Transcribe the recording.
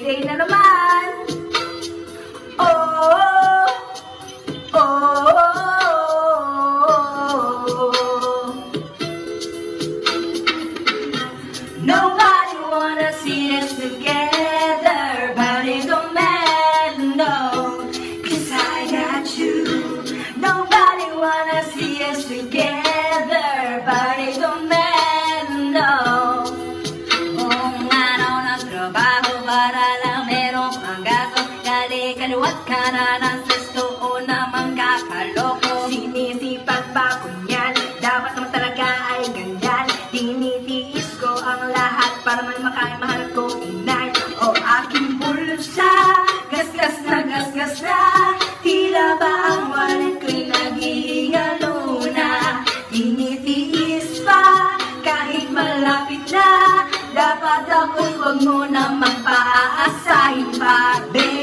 payday na naman. Oh, oh, nobody wanna see us together, but it don't matter, no, 'cause I got you. Nobody wanna see us together, but it don't matter, no. Kung araw nagtrabaho para lang merong panggasto, kaliwat ka na ng sesto o namang kakaloko. Sinisipag ba ko yan? Dapat naman talaga ay ganyan. Tinitiis ko ang lahat para may makain mahal ko inay. O aking bulsa, gasgas na, tila ba ang wallet ko'y naghihingalo na. Tinitiis pa kahit malapit na, dapat ako'y huwag mo namang paaasahin pa, babe.